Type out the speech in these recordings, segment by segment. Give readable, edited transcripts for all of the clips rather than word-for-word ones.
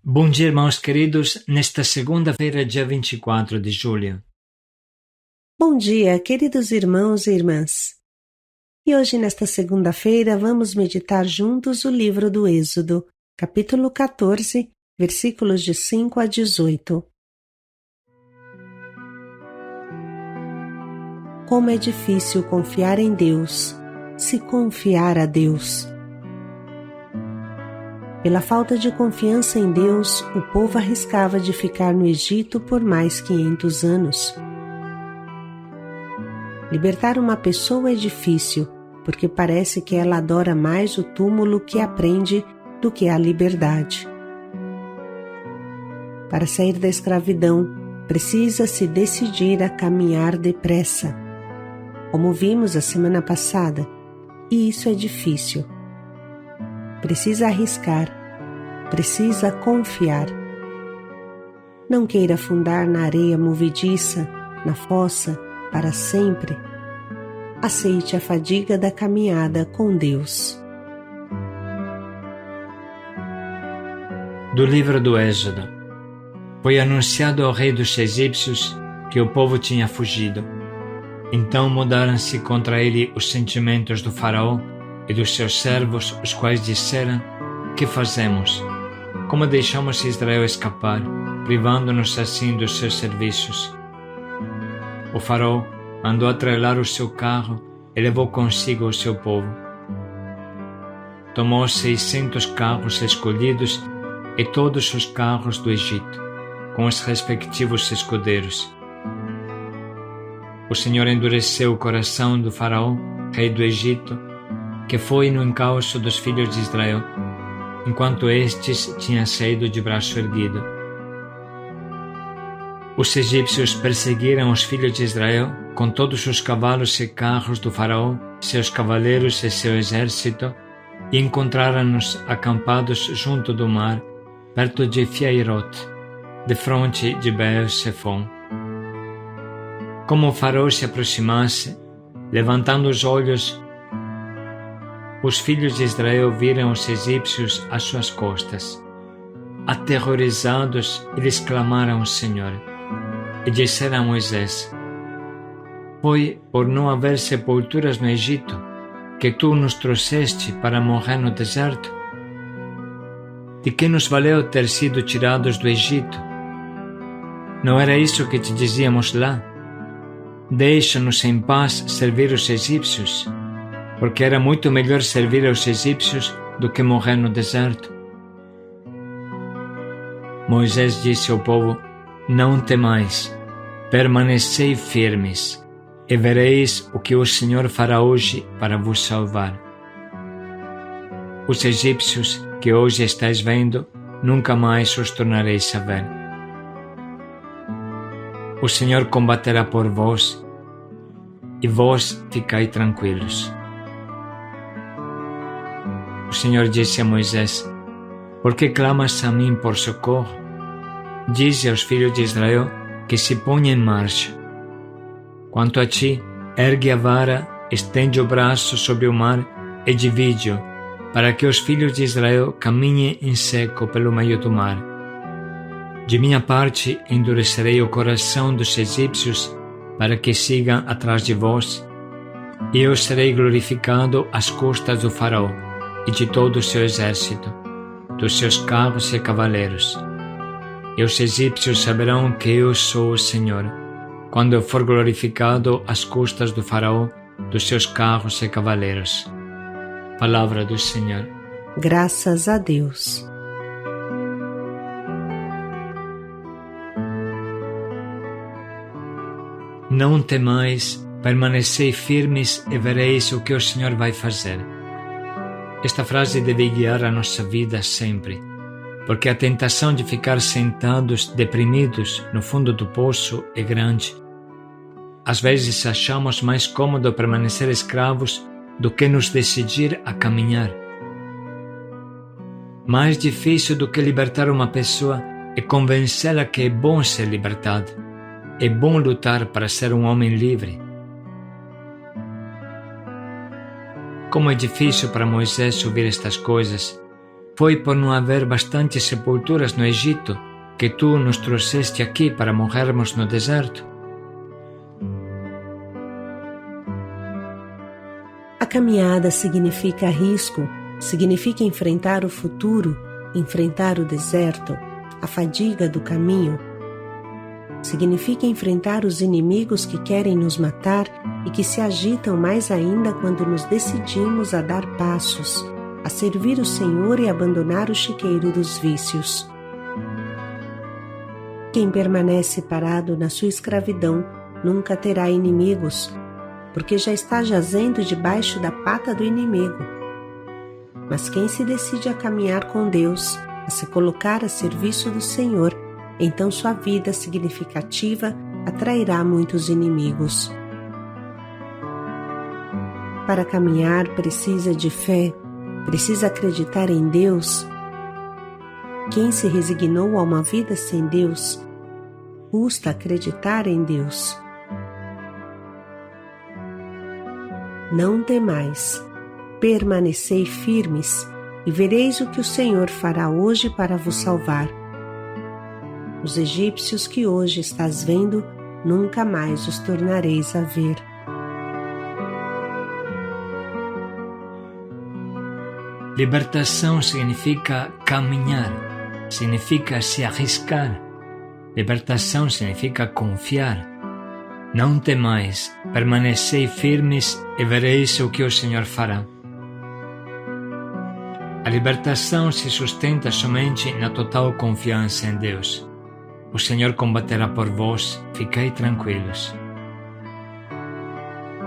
Bom dia, irmãos queridos, nesta segunda-feira, dia 24 de julho. Bom dia, queridos irmãos e irmãs. E hoje, nesta segunda-feira, vamos meditar juntos o livro do Êxodo, capítulo 14, versículos de 5 a 18. Como é difícil confiar em Deus, se confiar a Deus. Pela falta de confiança em Deus, o povo arriscava de ficar no Egito por mais 500 anos. Libertar uma pessoa é difícil, porque parece que ela adora mais o túmulo que aprende do que a liberdade. Para sair da escravidão, precisa se decidir a caminhar depressa, como vimos a semana passada, e isso é difícil. Precisa arriscar, precisa confiar. Não queira afundar na areia movediça, na fossa, para sempre. Aceite a fadiga da caminhada com Deus. Do livro do Êxodo. Foi anunciado ao rei dos egípcios que o povo tinha fugido. Então mudaram-se contra ele os sentimentos do faraó e dos seus servos, os quais disseram: que fazemos? Como deixamos Israel escapar, privando-nos assim dos seus serviços? O faraó mandou atrelar o seu carro e levou consigo o seu povo. Tomou 600 carros escolhidos e todos os carros do Egito, com os respectivos escudeiros. O Senhor endureceu o coração do faraó, rei do Egito, que foi no encalço dos filhos de Israel, enquanto estes tinham saído de braço erguido. Os egípcios perseguiram os filhos de Israel com todos os cavalos e carros do faraó, seus cavaleiros e seu exército, e encontraram-nos acampados junto do mar, perto de Fiairote, defronte de Baal-Zephon. Como o faraó se aproximasse, levantando os olhos, os filhos de Israel viram os egípcios às suas costas. Aterrorizados, eles clamaram ao Senhor e disseram a Moisés: foi por não haver sepulturas no Egito que tu nos trouxeste para morrer no deserto? De que nos valeu ter sido tirados do Egito? Não era isso que te dizíamos lá? Deixa-nos em paz servir os egípcios, porque era muito melhor servir aos egípcios do que morrer no deserto. Moisés disse ao povo: não temais, permanecei firmes, e vereis o que o Senhor fará hoje para vos salvar. Os egípcios que hoje estáis vendo, nunca mais os tornareis a ver. O Senhor combaterá por vós, e vós ficai tranquilos. O Senhor disse a Moisés: por que clamas a mim por socorro? Dize aos filhos de Israel que se ponham em marcha. Quanto a ti, ergue a vara, estende o braço sobre o mar e divide-o, para que os filhos de Israel caminhem em seco pelo meio do mar. De minha parte, endurecerei o coração dos egípcios para que sigam atrás de vós, e eu serei glorificado às custas do faraó e de todo o seu exército, dos seus carros e cavaleiros. E os egípcios saberão que eu sou o Senhor, quando eu for glorificado às custas do faraó, dos seus carros e cavaleiros. Palavra do Senhor. Graças a Deus. Não temais, permanecei firmes e vereis o que o Senhor vai fazer. Esta frase deve guiar a nossa vida sempre, porque a tentação de ficar sentados, deprimidos, no fundo do poço é grande. Às vezes achamos mais cômodo permanecer escravos do que nos decidir a caminhar. Mais difícil do que libertar uma pessoa é convencê-la que é bom ser libertado. É bom lutar para ser um homem livre. Como é difícil para Moisés ouvir estas coisas, foi por não haver bastantes sepulturas no Egito que tu nos trouxeste aqui para morrermos no deserto? A caminhada significa risco, significa enfrentar o futuro, enfrentar o deserto, a fadiga do caminho. Significa enfrentar os inimigos que querem nos matar e que se agitam mais ainda quando nos decidimos a dar passos, a servir o Senhor e abandonar o chiqueiro dos vícios. Quem permanece parado na sua escravidão nunca terá inimigos, porque já está jazendo debaixo da pata do inimigo. Mas quem se decide a caminhar com Deus, a se colocar a serviço do Senhor, então sua vida significativa atrairá muitos inimigos. Para caminhar precisa de fé, precisa acreditar em Deus. Quem se resignou a uma vida sem Deus, custa acreditar em Deus. Não temais, permanecei firmes, e vereis o que o Senhor fará hoje para vos salvar. Os egípcios que hoje estás vendo, nunca mais os tornareis a ver. Libertação significa caminhar, significa se arriscar. Libertação significa confiar. Não temais, permanecei firmes e vereis o que o Senhor fará. A libertação se sustenta somente na total confiança em Deus. O Senhor combaterá por vós, fiquei tranquilos.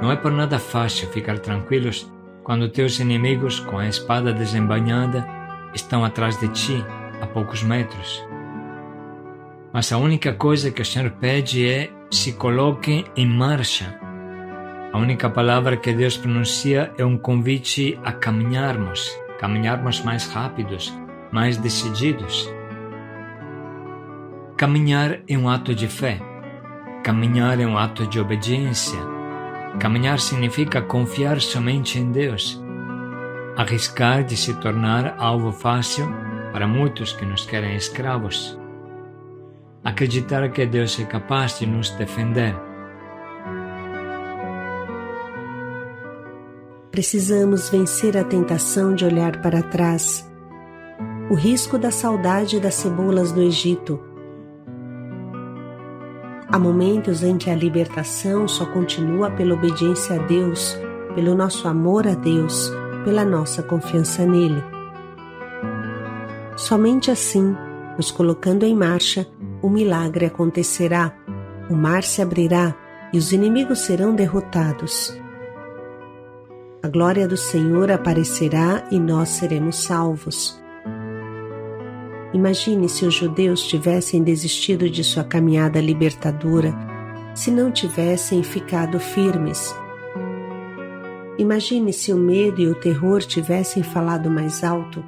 Não é por nada fácil ficar tranquilos quando teus inimigos, com a espada desembainhada, estão atrás de ti, a poucos metros. Mas a única coisa que o Senhor pede é: se coloquem em marcha. A única palavra que Deus pronuncia é um convite a caminharmos mais rápidos, mais decididos. Caminhar é um ato de fé. Caminhar é um ato de obediência. Caminhar significa confiar somente em Deus. Arriscar de se tornar alvo fácil para muitos que nos querem escravos. Acreditar que Deus é capaz de nos defender. Precisamos vencer a tentação de olhar para trás, o risco da saudade das cebolas do Egito. Há momentos em que a libertação só continua pela obediência a Deus, pelo nosso amor a Deus, pela nossa confiança nele. Somente assim, nos colocando em marcha, o milagre acontecerá, o mar se abrirá e os inimigos serão derrotados. A glória do Senhor aparecerá e nós seremos salvos. Imagine se os judeus tivessem desistido de sua caminhada libertadora, se não tivessem ficado firmes. Imagine se o medo e o terror tivessem falado mais alto.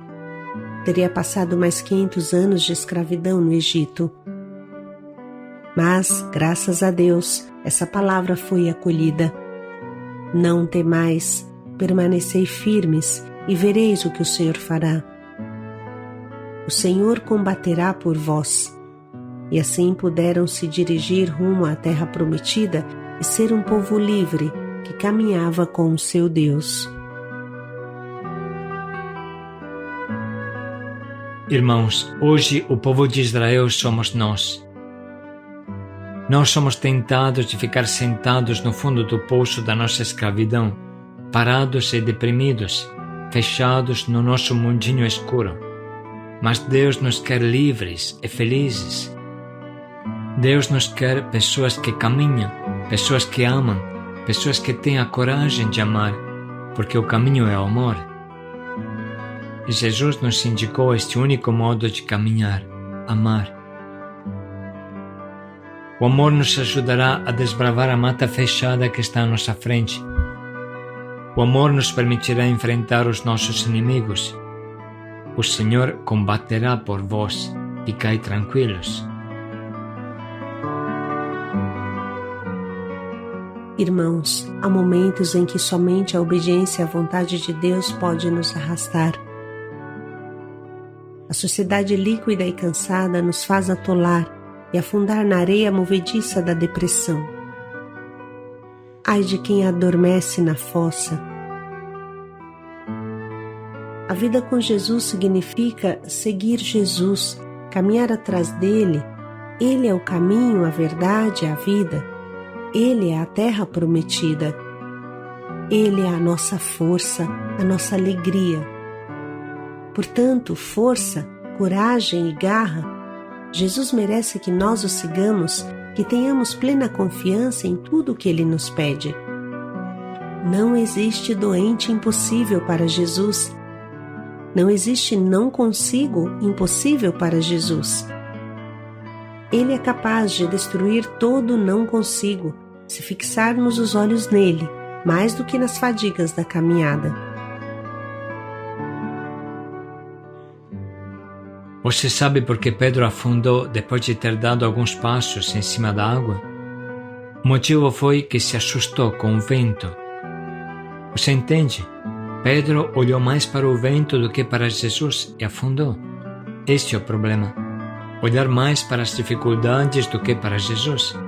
Teria passado mais 500 anos de escravidão no Egito. Mas, graças a Deus, essa palavra foi acolhida. Não temais, permanecei firmes e vereis o que o Senhor fará. O Senhor combaterá por vós. E assim puderam se dirigir rumo à terra prometida e ser um povo livre que caminhava com o seu Deus. Irmãos, hoje o povo de Israel somos nós. Nós somos tentados de ficar sentados no fundo do poço da nossa escravidão, parados e deprimidos, fechados no nosso mundinho escuro. Mas Deus nos quer livres e felizes. Deus nos quer pessoas que caminham, pessoas que amam, pessoas que têm a coragem de amar, porque o caminho é o amor. E Jesus nos indicou este único modo de caminhar, amar. O amor nos ajudará a desbravar a mata fechada que está à nossa frente. O amor nos permitirá enfrentar os nossos inimigos. O Senhor combaterá por vós. Ficai tranquilos. Irmãos, há momentos em que somente a obediência à vontade de Deus pode nos arrastar. A sociedade líquida e cansada nos faz atolar e afundar na areia movediça da depressão. Ai de quem adormece na fossa. A vida com Jesus significa seguir Jesus, caminhar atrás dele. Ele é o caminho, a verdade, a vida. Ele é a terra prometida. Ele é a nossa força, a nossa alegria. Portanto, força, coragem e garra. Jesus merece que nós o sigamos, que tenhamos plena confiança em tudo o que ele nos pede. Não existe doente impossível para Jesus. Não existe não consigo impossível para Jesus. Ele é capaz de destruir todo não consigo, se fixarmos os olhos nele, mais do que nas fadigas da caminhada. Você sabe por que Pedro afundou depois de ter dado alguns passos em cima da água? O motivo foi que se assustou com o vento. Você entende? Pedro olhou mais para o vento do que para Jesus e afundou. Este é o problema. Olhar mais para as dificuldades do que para Jesus.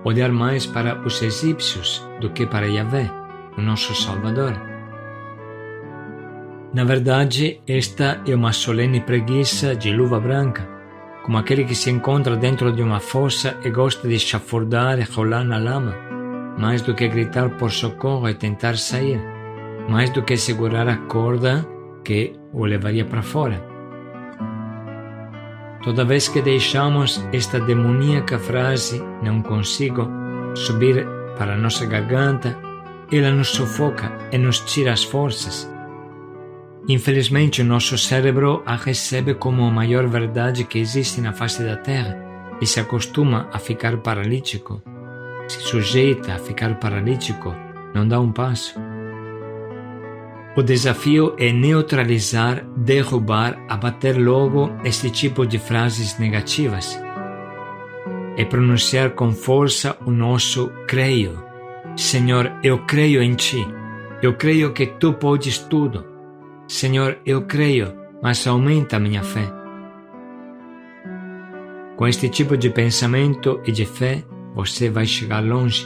Olhar mais para os egípcios do que para Yahvé, o nosso Salvador. Na verdade, esta é uma solene preguiça de luva branca, como aquele que se encontra dentro de uma fossa e gosta de chafurdar e rolar na lama, mais do que gritar por socorro e tentar sair, mais do que segurar a corda que o levaria para fora. Toda vez que deixamos esta demoníaca frase, não consigo, subir para nossa garganta, ela nos sufoca e nos tira as forças. Infelizmente, o nosso cérebro a recebe como a maior verdade que existe na face da Terra e se acostuma a ficar paralítico. Se sujeita a ficar paralítico, não dá um passo. O desafio é neutralizar, derrubar, abater logo este tipo de frases negativas. É pronunciar com força o nosso creio. Senhor, eu creio em Ti. Eu creio que Tu podes tudo. Senhor, eu creio, mas aumenta a minha fé. Com este tipo de pensamento e de fé, você vai chegar longe.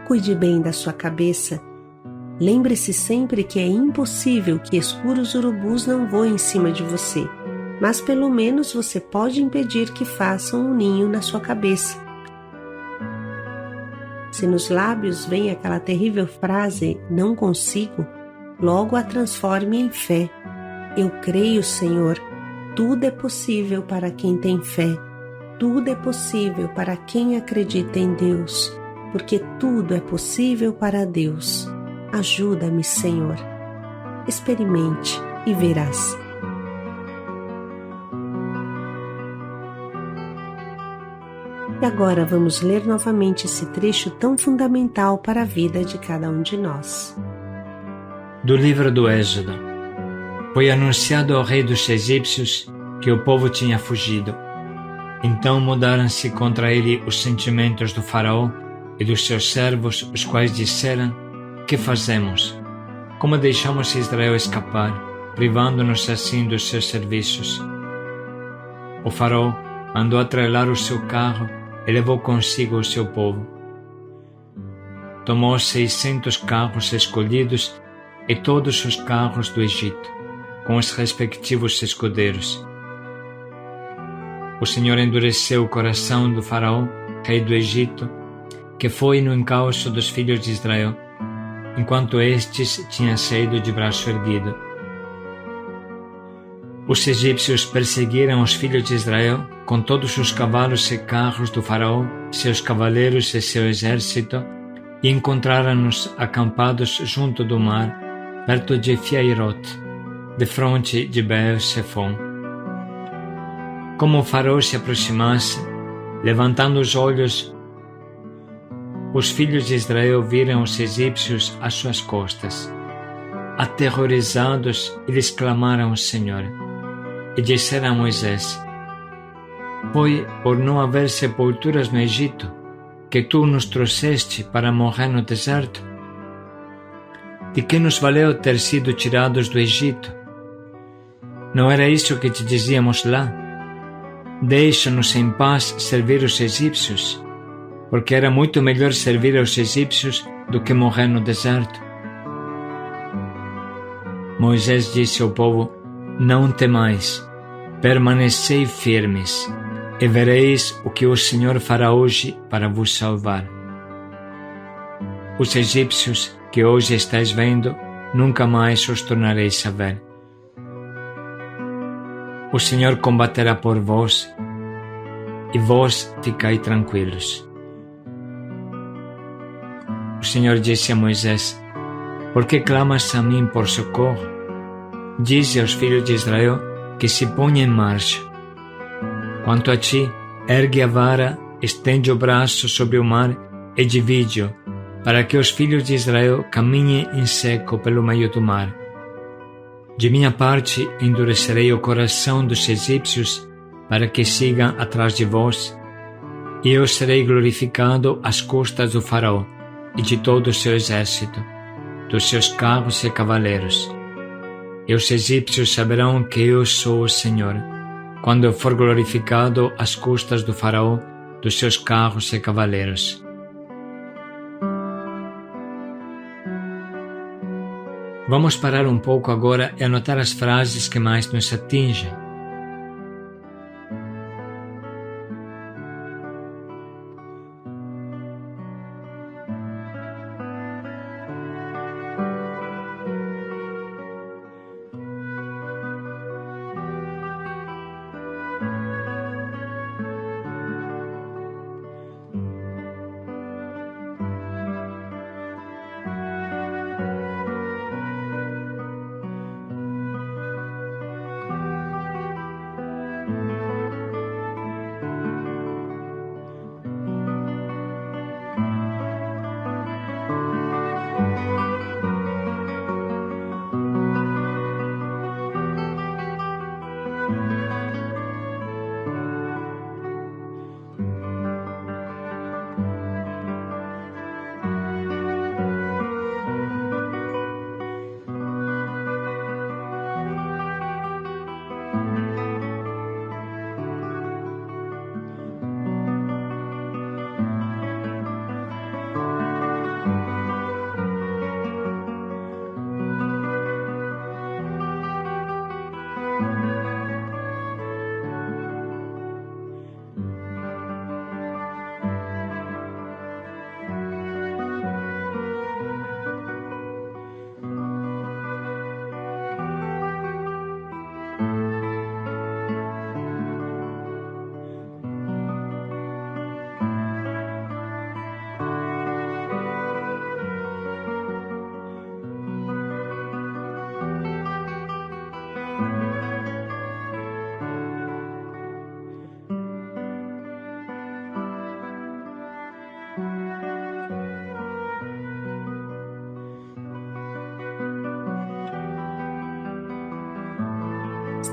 Cuide bem da sua cabeça. Lembre-se sempre que é impossível que escuros urubus não voem em cima de você, mas pelo menos você pode impedir que façam um ninho na sua cabeça. Se nos lábios vem aquela terrível frase, não consigo, logo a transforme em fé. Eu creio, Senhor, tudo é possível para quem tem fé, tudo é possível para quem acredita em Deus, porque tudo é possível para Deus. Ajuda-me, Senhor. Experimente e verás. E agora vamos ler novamente esse trecho tão fundamental para a vida de cada um de nós. Do livro do Êxodo. Foi anunciado ao rei dos egípcios que o povo tinha fugido. Então mudaram-se contra ele os sentimentos do faraó e dos seus servos, os quais disseram: que fazemos? Como deixamos Israel escapar, privando-nos assim dos seus serviços? O faraó mandou atrelar o seu carro e levou consigo o seu povo. Tomou 600 carros escolhidos e todos os carros do Egito, com os respectivos escudeiros. O Senhor endureceu o coração do faraó, rei do Egito, que foi no encalço dos filhos de Israel, enquanto estes tinham saído de braço erguido. Os egípcios perseguiram os filhos de Israel com todos os cavalos e carros do faraó, seus cavaleiros e seu exército, e encontraram-nos acampados junto do mar, perto de Fiairot, defronte de Baal-Zephon. Como o faraó se aproximasse, levantando os olhos, os filhos de Israel viram os egípcios às suas costas. Aterrorizados, eles clamaram ao Senhor e disseram a Moisés: foi por não haver sepulturas no Egito que tu nos trouxeste para morrer no deserto? de que nos valeu ter sido tirados do Egito? Não era isso que te dizíamos lá? Deixa-nos em paz servir os egípcios, porque era muito melhor servir aos egípcios do que morrer no deserto. Moisés disse ao povo: Não temais, permanecei firmes, e vereis o que o Senhor fará hoje para vos salvar. Os egípcios que hoje estáis vendo, nunca mais os tornareis a ver. O Senhor combaterá por vós, e vós ficai tranquilos. O Senhor disse a Moisés: Por que clamas a mim por socorro? Dize aos filhos de Israel que se ponham em marcha. Quanto a ti, ergue a vara, estende o braço sobre o mar e divide-o, para que os filhos de Israel caminhem em seco pelo meio do mar. De minha parte, endurecerei o coração dos egípcios para que sigam atrás de vós, e eu serei glorificado às custas do faraó e de todo o seu exército, dos seus carros e cavaleiros. E os egípcios saberão que eu sou o Senhor, quando eu for glorificado às custas do faraó, dos seus carros e cavaleiros. Vamos parar um pouco agora e anotar as frases que mais nos atingem.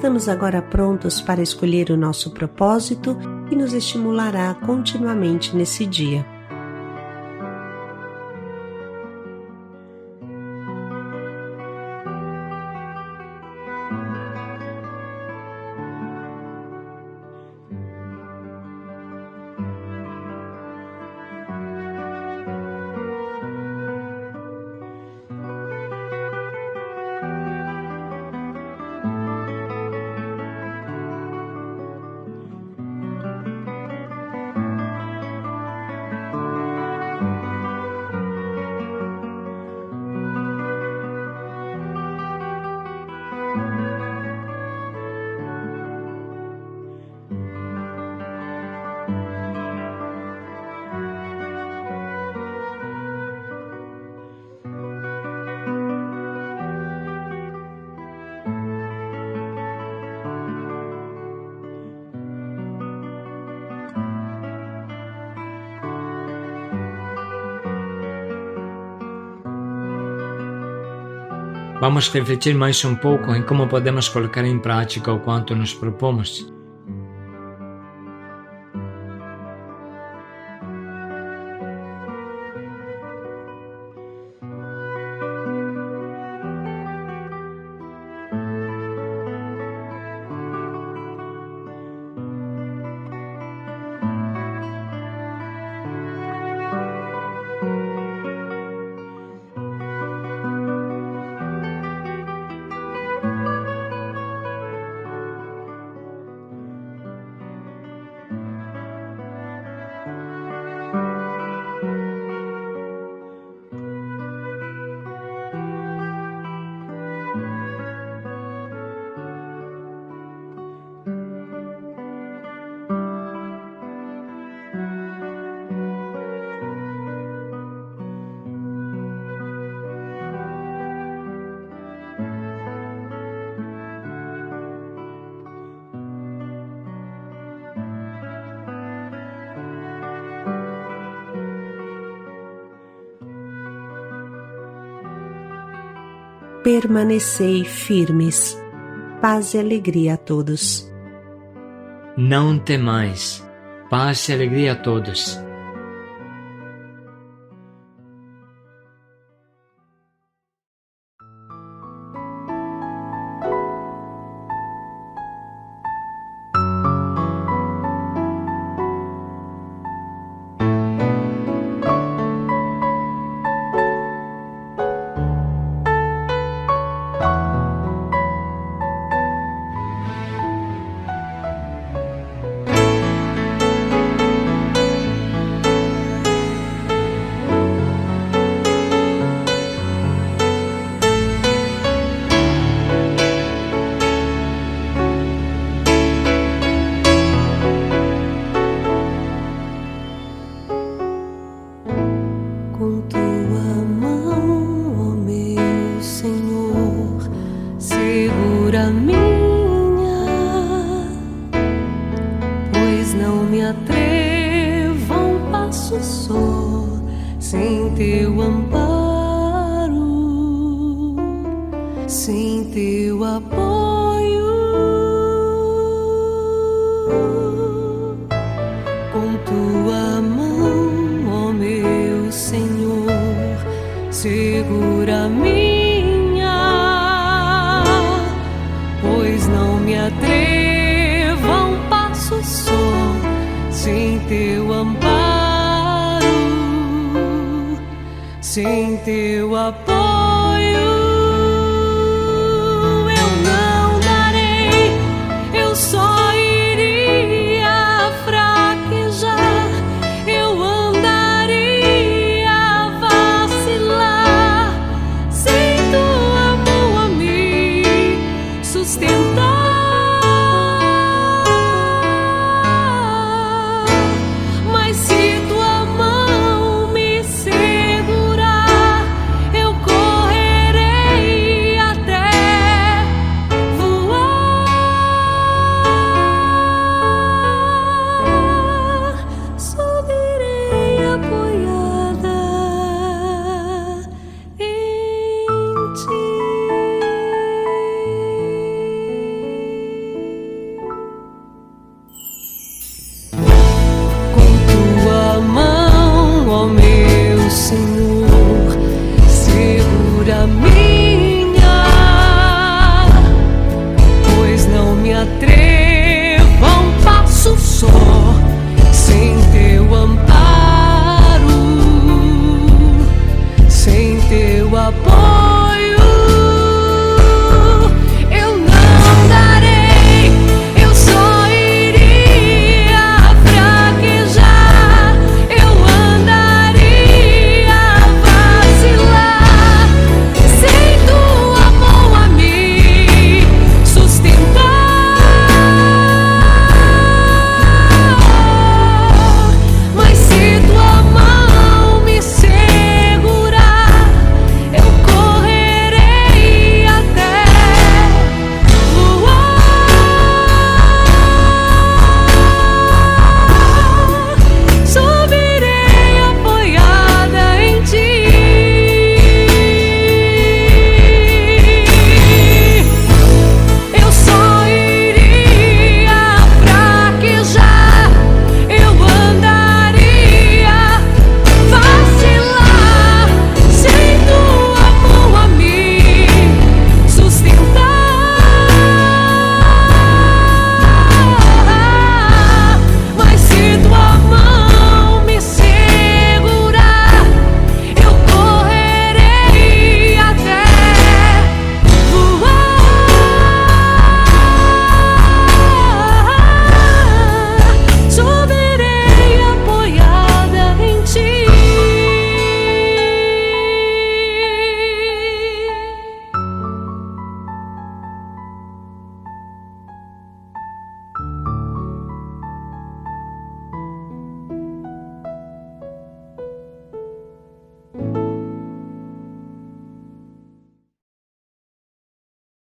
Estamos agora prontos para escolher o nosso propósito que nos estimulará continuamente nesse dia. Vamos refletir mais um pouco em como podemos colocar em prática o quanto nos propomos. permanecei firmes. Paz e alegria a todos. Não temais. Paz e alegria a todos. Com tua mão, ó meu Senhor, segura a minha, pois não me atrevo a um passo só, sem teu amparo, sem teu apoio. Com tua mão, ó meu Senhor, segura a minha, pois não me atrevo a um passo só, sem teu amparo, sem teu apoio.